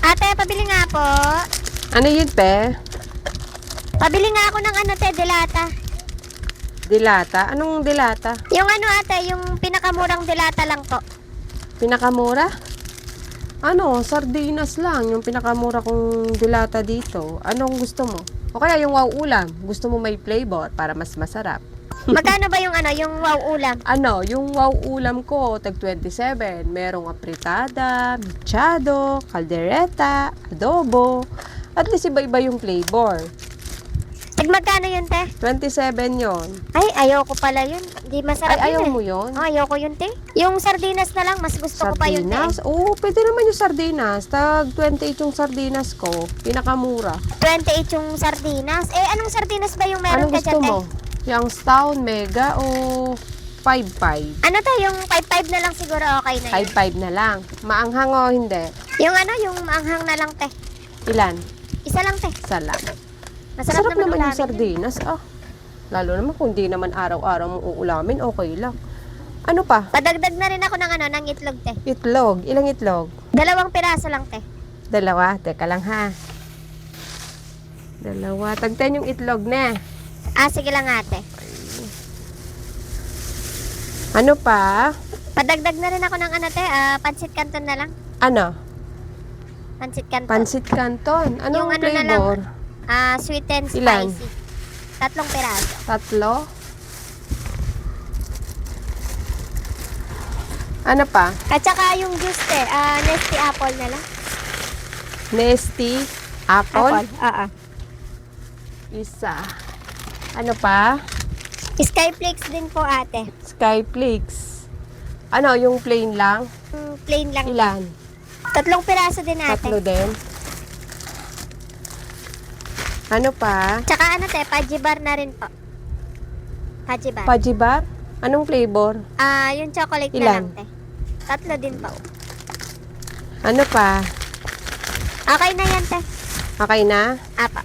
Ate, pabili nga po. Ano yun, pe? Pabili nga ako ng ano, te, delata. Dilata? Anong dilata? Yung ano, ate, yung pinakamurang delata lang po. Pinakamura? Ano, sardinas lang. Yung pinakamura kong dilata dito. Anong gusto mo? O kaya yung wow ulam. Gusto mo may flavor para mas masarap. Magkano ba yung ano, yung wow ulam? Ano, yung wow ulam ko, tag 27. Merong apritada, mechado, caldereta, adobo. At least iba-iba yung flavor. Tig magkano yun, te? 27 yon. Ay, ayoko pala yun. Hindi masarap Ay, ayaw yun mo yun? Oh, ayoko yun, te. Yung sardinas na lang, mas gusto ko pa yun, te. Sardinas? Oo, pwede naman yung sardinas. Tag 28 yung sardinas ko. Pinakamura. 28 yung sardinas. Eh, anong sardinas ba yung meron Anong ka gusto dyan, te? mo? Yung Town Mega o 5-5? Ano to, yung 5-5 na lang siguro okay na yun. 5-5 na lang. Maanghang o hindi? Yung ano, yung maanghang na lang, te. Ilan? Isa lang, te. Salam. Masarap Sarap naman yung ulamin yun. sardinas. Ah, lalo naman kung di naman araw-araw mong uulamin, okay lang. Ano pa? Padagdag na rin ako ng ano, ng itlog, te. Itlog. Ilang itlog? 2 piraso lang, te. 2. Teka lang ha. 2. Tag 10 yung itlog na. Ah, sige lang, ate. Ano pa? Padagdag na rin ako ng ano, te. Pansit canton na lang. Ano? Pansit canton. Pansit Canton. Anong Yung ano na lang. flavor? Sweet and spicy. Ilan? 3 piraso. 3? Ano pa? At saka yung juice, te. Nesty apple na lang. Nesty apple? Oo. Isa. Ano pa? Skyflakes din po, ate. Skyflakes. Ano, yung plain lang? Plain lang. Ilan? 3 piraso din, ate. 3 din? Ano pa? Tsaka ano, te, pajibar na rin po. Pajibar. Pajibar? Anong flavor? Yung chocolate na Ilan? lang, te. 3 din po. Ano pa? Okay na yan, te. Okay na? Apa.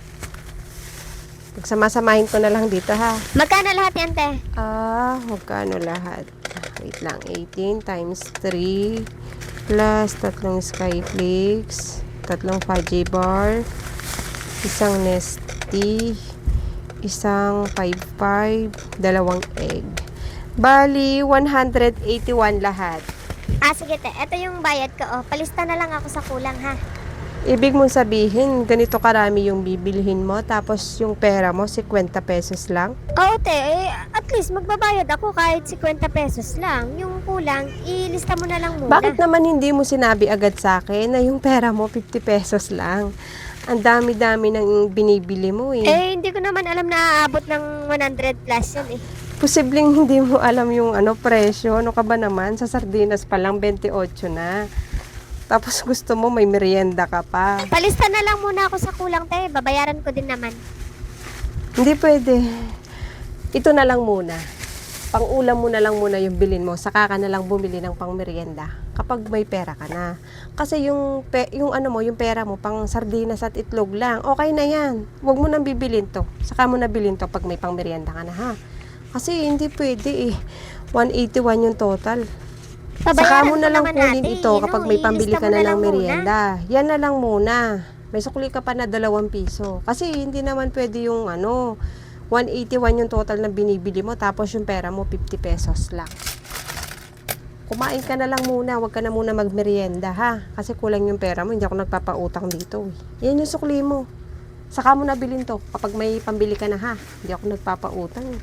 Pagsama-samahin ko na lang dito ha. Magkano lahat yan, te? Magkano lahat? Wait lang. 18 times 3 plus 3 Skyflakes, 3 Pajibar, isang Nesty, isang 5-5, 2 egg. Bali, 181 lahat. Sige, te. Ito yung bayad ko. Palista na lang ako sa kulang, ha? Ibig mong sabihin, ganito karami yung bibilhin mo, tapos yung pera mo, 50 pesos lang? Oo, te. At least magbabayad ako kahit 50 pesos lang. Yung kulang, ilista mo na lang muna. Bakit naman hindi mo sinabi agad sa akin na yung pera mo 50 pesos lang? Ang dami-dami ng binibili mo eh. Hindi ko naman alam na aabot ng 100 plus yan eh. Posibleng hindi mo alam yung presyo. Ano ka ba naman? Sa sardinas pa lang 28 na. Tapos gusto mo may merienda ka pa. Palista na lang muna ako sa kulang, te. Babayaran ko din naman. Hindi pwede. Ito na lang muna. Pang-ulam mo na lang muna yung bilin mo. Saka ka na lang bumili ng pang merienda. Kapag may pera ka na. Kasi yung pera mo pang sardinas at itlog lang. Okay na yan. Huwag mo nang bibilin to. Saka mo na bilin to pag may pang merienda ka na ha. Kasi hindi pwede eh. 181 yung total. Saka mo na lang kunin ito kapag may pambili ka na ng merienda. Yan na lang muna. May sukli ka pa na 2 piso. Kasi hindi naman pwede yung 181 yung total na binibili mo tapos yung pera mo 50 pesos lang. Kumain ka na lang muna. Huwag ka na muna magmerienda ha. Kasi kulang yung pera mo. Hindi ako nagpapautang dito eh. Yan yung sukli mo. Saka mo na bilhin to kapag may pambili ka na ha. Hindi ako nagpapautang eh.